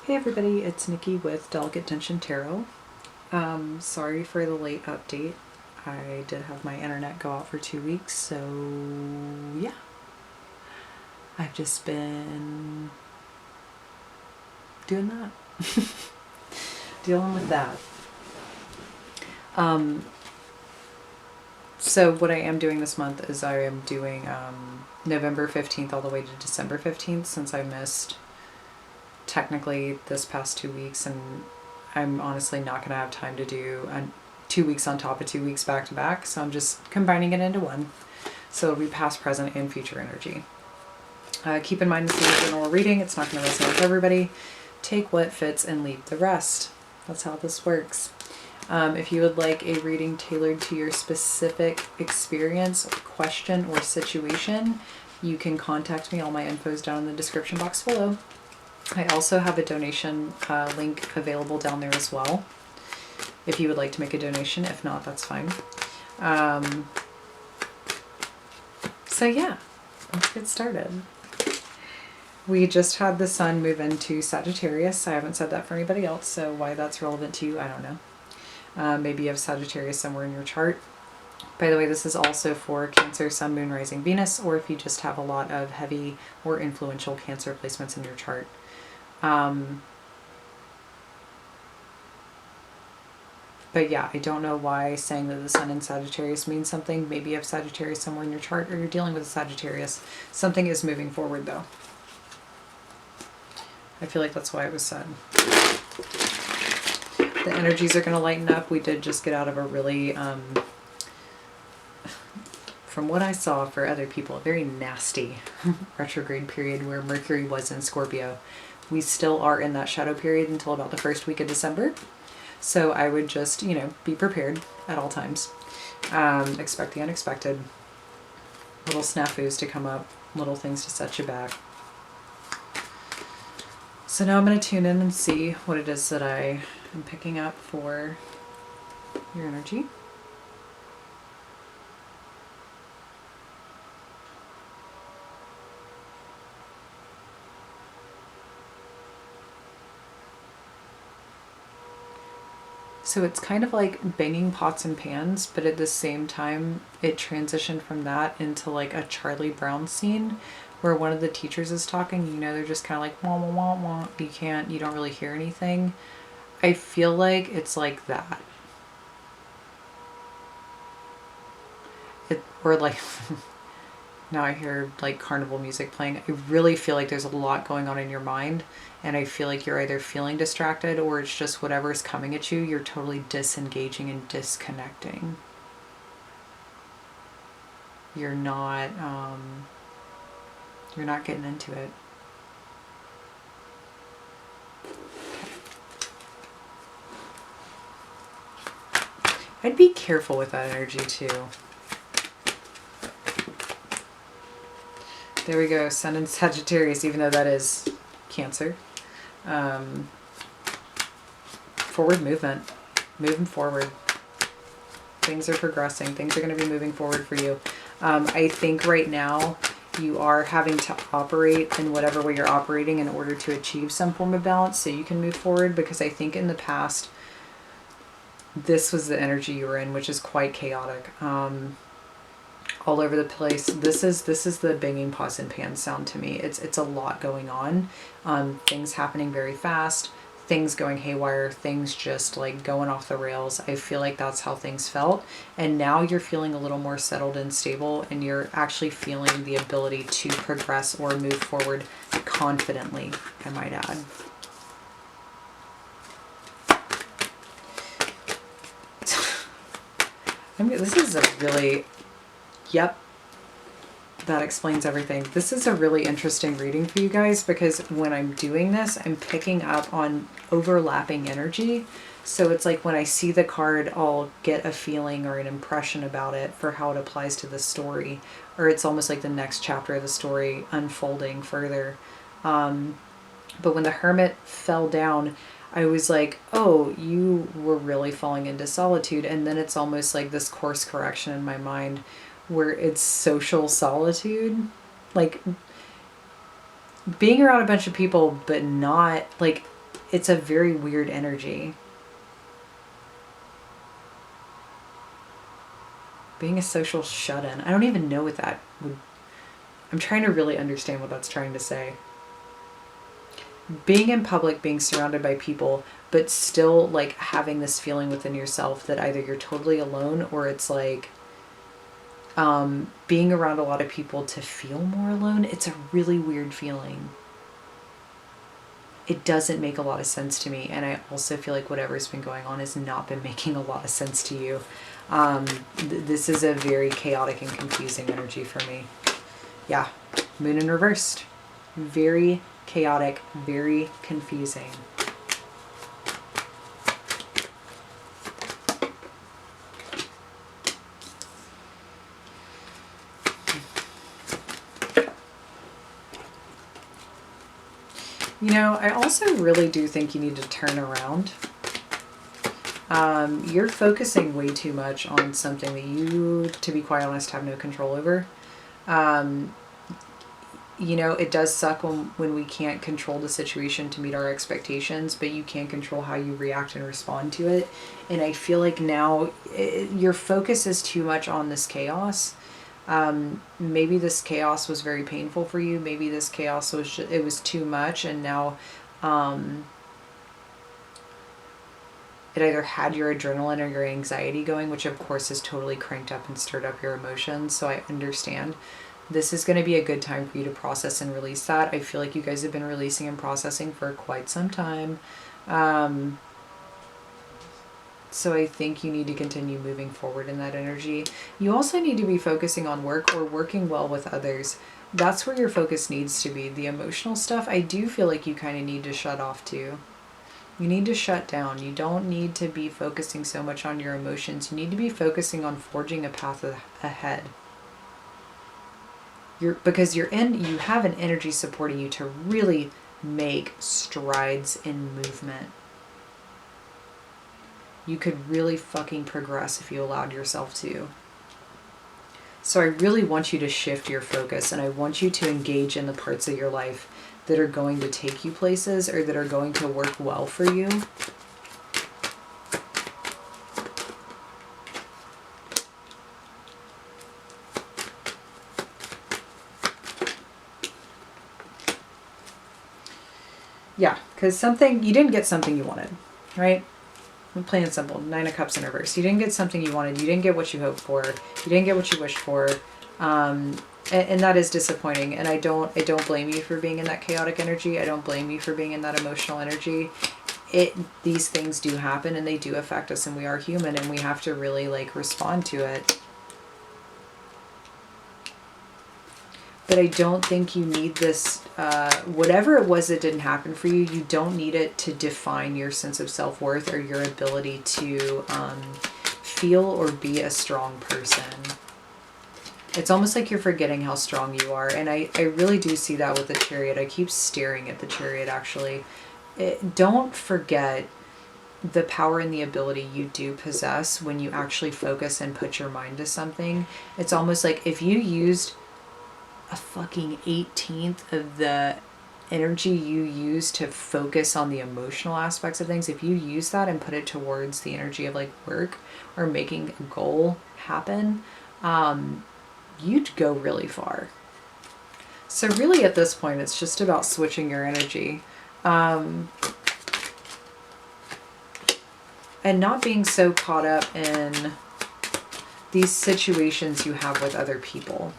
Hey everybody, it's Nikki with Delicate Tension Tarot. Sorry for the late update. I did have my internet go out for 2 weeks, so yeah. I've just been doing that. Dealing with that. So what I am doing this month is I am doing November 15th all the way to December 15th, since I missed technically this past 2 weeks, and I'm honestly not going to have time to do 2 weeks on top of 2 weeks back to back, so I'm just combining it into one. So it'll be past, present, and future energy. Keep in mind, this is a general reading. It's not going to resonate with everybody. Take what fits and leave the rest. That's how this works. If you would like a reading tailored to your specific experience, question, or situation, you can contact me. All my info is down in the description box below. I also have a donation link available down there as well, if you would like to make a donation. If not, that's fine. So yeah, let's get started. We just had the sun move into Sagittarius. I haven't said that for anybody else, so why that's relevant to you, I don't know. Maybe you have Sagittarius somewhere in your chart. By the way, this is also for Cancer, Sun, Moon, Rising, Venus, or if you just have a lot of heavy or influential Cancer placements in your chart. But yeah, I don't know why saying that the sun in Sagittarius means something. Maybe you have Sagittarius somewhere in your chart, or you're dealing with a Sagittarius. Something is moving forward though. I feel like that's why it was said. The energies are going to lighten up. We did just get out of a really, from what I saw for other people, a very nasty retrograde period where Mercury was in Scorpio. We still are in that shadow period until about the first week of December. So I would just, be prepared at all times. Expect the unexpected. Little snafus to come up, little things to set you back. So now I'm going to tune in and see what it is that I am picking up for your energy. So it's kind of like banging pots and pans, but at the same time, it transitioned from that into like a Charlie Brown scene where one of the teachers is talking, they're just kind of like, wah, wah, wah, wah. You don't really hear anything. I feel like it's like that. Or like, now I hear like carnival music playing. I really feel like there's a lot going on in your mind, and I feel like you're either feeling distracted or it's just whatever's coming at you, you're totally disengaging and disconnecting. You're not getting into it. I'd be careful with that energy too. There we go, Sun in Sagittarius, even though that is Cancer. Forward movement, moving forward. Things are progressing. Things are going to be moving forward for you. I think right now you are having to operate in whatever way you're operating in order to achieve some form of balance so you can move forward, because I think in the past this was the energy you were in, which is quite chaotic. All over the place. This is the banging pots and pans sound to me. It's a lot going on. Things happening very fast, things going haywire, things just like going off the rails. I feel like that's how things felt. And now you're feeling a little more settled and stable, and you're actually feeling the ability to progress or move forward confidently, I might add. This is a really... Yep, that explains everything. This is a really interesting reading for you guys, because when I'm doing this, I'm picking up on overlapping energy. So it's like when I see the card, I'll get a feeling or an impression about it for how it applies to the story. Or it's almost like the next chapter of the story unfolding further. But when the Hermit fell down, I was like, oh, you were really falling into solitude. And then it's almost like this course correction in my mind, where it's social solitude, like being around a bunch of people, but not like it's a very weird energy. Being a social shut-in. I don't even know what that would... I'm trying to really understand what that's trying to say. Being in public, being surrounded by people, but still like having this feeling within yourself that either you're totally alone or it's like being around a lot of people to feel more alone. It's a really weird feeling. It doesn't make a lot of sense to me. And I also feel like whatever's been going on has not been making a lot of sense to you. This is a very chaotic and confusing energy for me. Yeah, moon in reversed. Very chaotic, very confusing. You know, I also really do think you need to turn around. You're focusing way too much on something that you, to be quite honest, have no control over. You know, it does suck when we can't control the situation to meet our expectations, but you can control how you react and respond to it. And I feel like now your focus is too much on this chaos. Maybe this chaos was very painful for you. Maybe this chaos was it was too much, and now it either had your adrenaline or your anxiety going, which of course has totally cranked up and stirred up your emotions. So I understand. This is going to be a good time for you to process and release that. I feel like you guys have been releasing and processing for quite some time. So I think you need to continue moving forward in that energy. You also need to be focusing on work or working well with others. That's where your focus needs to be. The emotional stuff, I do feel like you kind of need to shut off too. You need to shut down. You don't need to be focusing so much on your emotions. You need to be focusing on forging a path ahead. Because you have an energy supporting you to really make strides in movement. You could really fucking progress if you allowed yourself to. So I really want you to shift your focus, and I want you to engage in the parts of your life that are going to take you places or that are going to work well for you. Yeah, because you didn't get something you wanted, right? I'm plain and simple. 9 of Cups in reverse. You didn't get something you wanted. You didn't get what you hoped for. You didn't get what you wished for. And that is disappointing. And I don't blame you for being in that chaotic energy. I don't blame you for being in that emotional energy. These things do happen and they do affect us, and we are human, and we have to really like respond to it. But I don't think you need this, whatever it was that didn't happen for you, you don't need it to define your sense of self-worth or your ability to feel or be a strong person. It's almost like you're forgetting how strong you are. And I really do see that with the Chariot. I keep staring at the Chariot, actually. Don't forget the power and the ability you do possess when you actually focus and put your mind to something. It's almost like if you used a fucking 18th of the energy you use to focus on the emotional aspects of things, if you use that and put it towards the energy of like work or making a goal happen, you'd go really far. So really at this point, it's just about switching your energy. And not being so caught up in these situations you have with other people.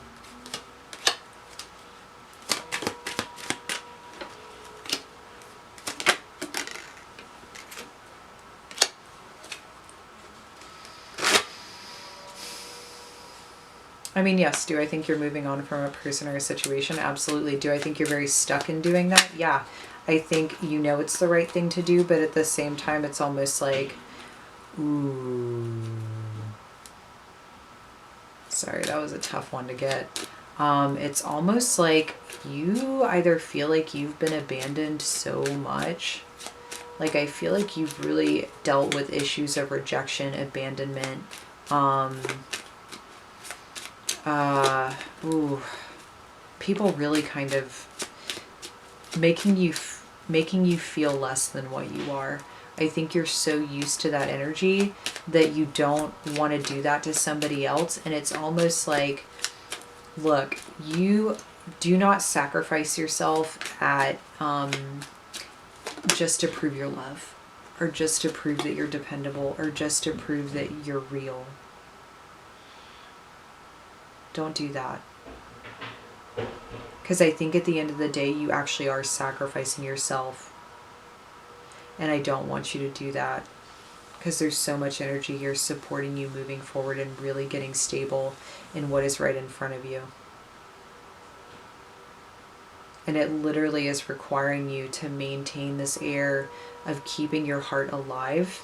I mean, yes, do I think you're moving on from a person or a situation? Absolutely. Do I think you're very stuck in doing that? Yeah. I think you know it's the right thing to do, but at the same time, it's almost like, ooh. Sorry, that was a tough one to get. It's almost like you either feel like you've been abandoned so much. Like, I feel like you've really dealt with issues of rejection, abandonment, people really kind of making you making you feel less than what you are. I think you're so used to that energy that you don't want to do that to somebody else. And it's almost like, look, you do not sacrifice yourself at just to prove your love, or just to prove that you're dependable, or just to prove that you're real. Don't do that. Because I think at the end of the day, you actually are sacrificing yourself. And I don't want you to do that. Because there's so much energy here supporting you moving forward and really getting stable in what is right in front of you. And it literally is requiring you to maintain this air of keeping your heart alive.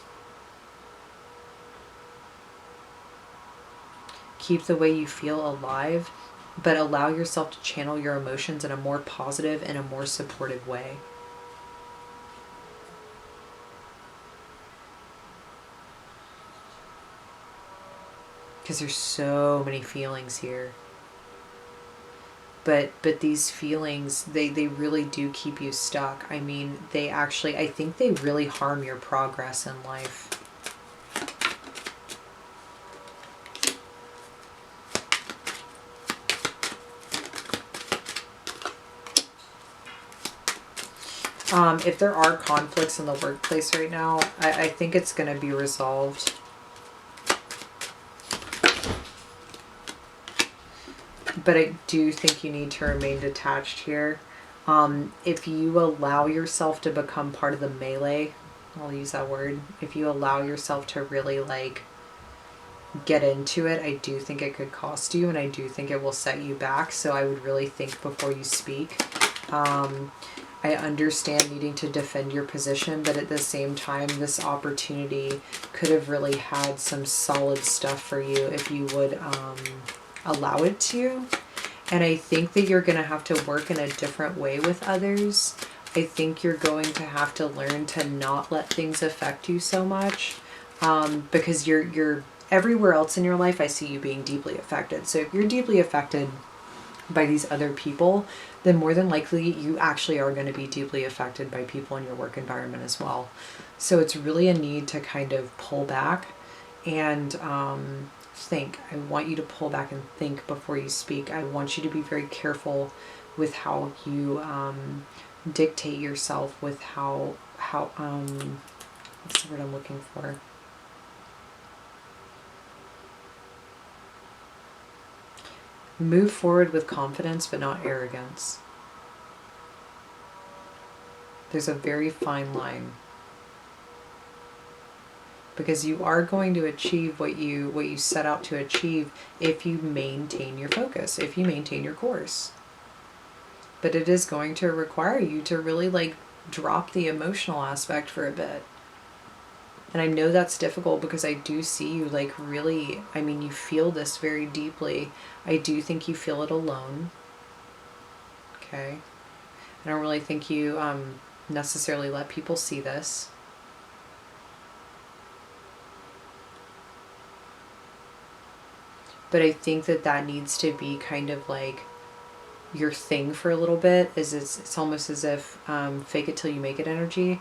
Keep the way you feel alive, but allow yourself to channel your emotions in a more positive and a more supportive way. Because there's so many feelings here. But these feelings, they really do keep you stuck. I mean, I think they really harm your progress in life. If there are conflicts in the workplace right now, I think it's going to be resolved. But I do think you need to remain detached here. If you allow yourself to become part of the melee, I'll use that word. If you allow yourself to really get into it, I do think it could cost you, and I do think it will set you back. So I would really think before you speak. I understand needing to defend your position, but at the same time, this opportunity could have really had some solid stuff for you if you would allow it to. And I think that you're going to have to work in a different way with others. I think you're going to have to learn to not let things affect you so much, because you're everywhere else in your life, I see you being deeply affected. So if you're deeply affected by these other people, then more than likely you actually are going to be deeply affected by people in your work environment as well. So it's really a need to kind of pull back and think. I want you to pull back and think before you speak. I want you to be very careful with how you dictate yourself, with how what's the word I'm looking for? Move forward with confidence, but not arrogance. There's a very fine line. Because you are going to achieve what you set out to achieve if you maintain your focus, if you maintain your course. But it is going to require you to really drop the emotional aspect for a bit. And I know that's difficult because I do see you really, I mean, you feel this very deeply. I do think you feel it alone. Okay. I don't really think you necessarily let people see this. But I think that needs to be kind of your thing for a little bit. It's almost as if fake it till you make it energy.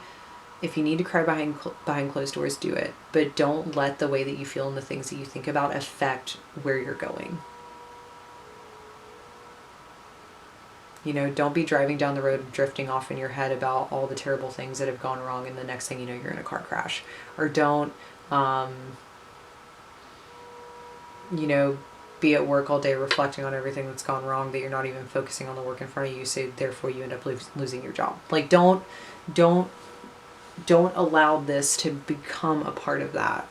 If you need to cry behind closed doors, do it. But don't let the way that you feel and the things that you think about affect where you're going. You know, don't be driving down the road drifting off in your head about all the terrible things that have gone wrong, and the next thing you know, you're in a car crash. Or don't, be at work all day reflecting on everything that's gone wrong, that you're not even focusing on the work in front of you, so therefore you end up losing your job. Don't allow this to become a part of that.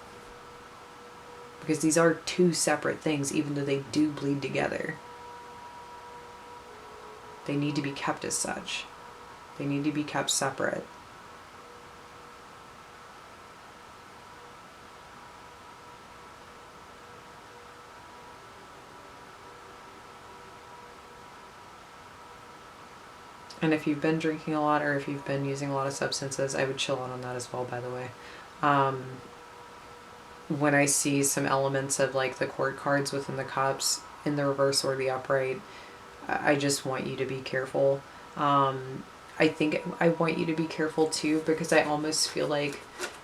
Because these are two separate things, even though they do bleed together. They need to be kept as such. They need to be kept separate. And if you've been drinking a lot, or if you've been using a lot of substances, I would chill out on that as well, by the way. When I see some elements of the court cards within the cups in the reverse or the upright, I just want you to be careful. I think I want you to be careful too, because I almost feel like,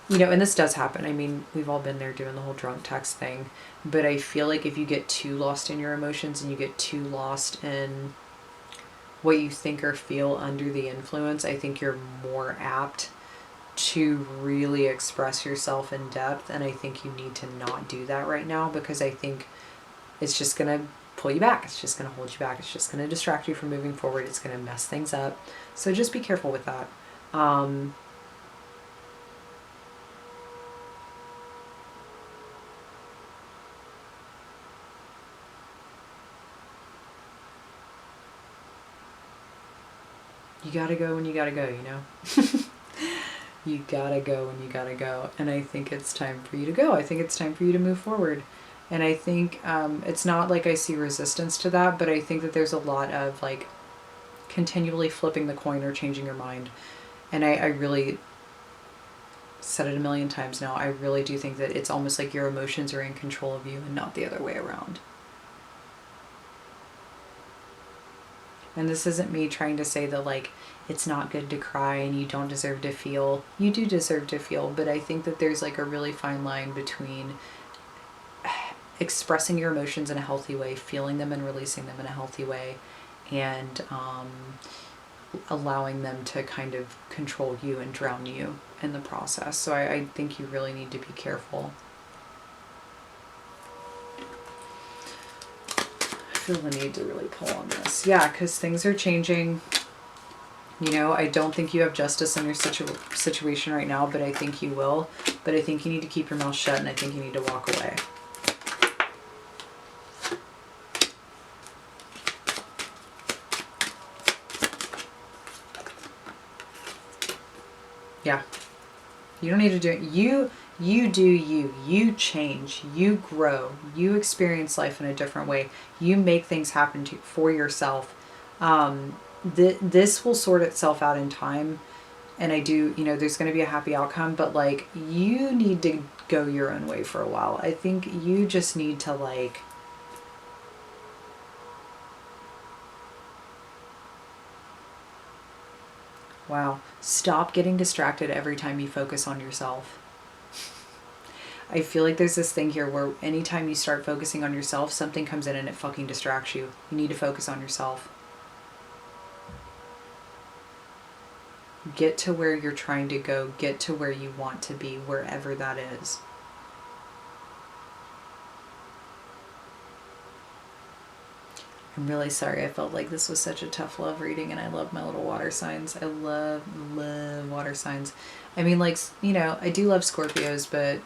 you know, and this does happen. I mean, we've all been there doing the whole drunk text thing, but I feel like if you get too lost in your emotions and you get too lost in what you think or feel under the influence, I think you're more apt to really express yourself in depth. And I think you need to not do that right now, because I think it's just going to pull you back. It's just going to hold you back. It's just going to distract you from moving forward. It's going to mess things up. So just be careful with that. You gotta go when you gotta go, you know? You gotta go when you gotta go. And I think it's time for you to go. I think it's time for you to move forward. And I think it's not like I see resistance to that, but I think that there's a lot of like continually flipping the coin or changing your mind. And I really said it a million times now. I really do think that it's almost like your emotions are in control of you and not the other way around. And this isn't me trying to say that like it's not good to cry and you don't deserve to feel. You do deserve to feel, but I think that there's like a really fine line between expressing your emotions in a healthy way, feeling them and releasing them in a healthy way, and allowing them to kind of control you and drown you in the process. So I think you really need to be careful. I feel the need to really pull on this. Yeah, because things are changing. You know, I don't think you have justice in your situation right now, but I think you will. But I think you need to keep your mouth shut, and I think you need to walk away. Yeah. You don't need to do it. You do you. You change. You grow. You experience life in a different way. You make things happen for yourself. This will sort itself out in time. And I do, you know, there's going to be a happy outcome, but like you need to go your own way for a while. I think you just need to like stop getting distracted every time you focus on yourself. I feel like there's this thing here where anytime you start focusing on yourself, something comes in and it fucking distracts you. You need to focus on yourself. Get to where you're trying to go. Get to where you want to be, wherever that is. I'm really sorry. I felt like this was such a tough love reading, and I love my little water signs. I love water signs. I mean, like, you know, I do love Scorpios, but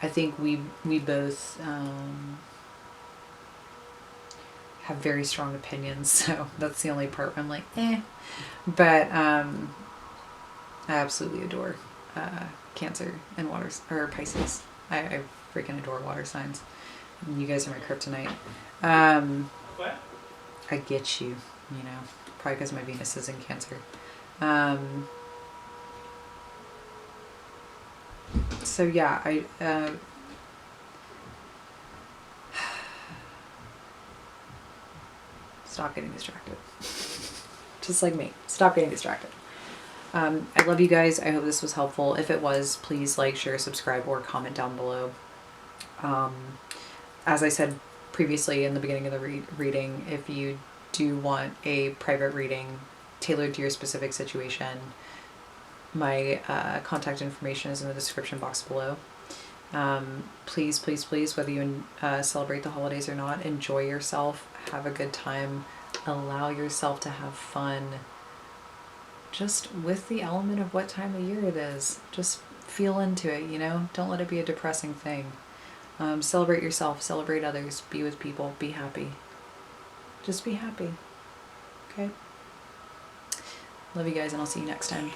I think we both have very strong opinions, so that's the only part where I'm like, eh. But I absolutely adore Cancer and Pisces. I freaking adore water signs. You guys are my kryptonite. What? I get you, you know, probably because my Venus is in Cancer. So yeah, stop getting distracted. Just like me. Stop getting distracted. I love you guys. I hope this was helpful. If it was, please like, share, subscribe, or comment down below. As I said previously in the beginning of the reading, if you do want a private reading tailored to your specific situation, my contact information is in the description box below. Please, please, please, whether you celebrate the holidays or not, enjoy yourself, have a good time, allow yourself to have fun, just with the element of what time of year it is. Just feel into it, you know? Don't let it be a depressing thing. Celebrate yourself, celebrate others, be with people, be happy. Just be happy. Okay? Love you guys, and I'll see you next time.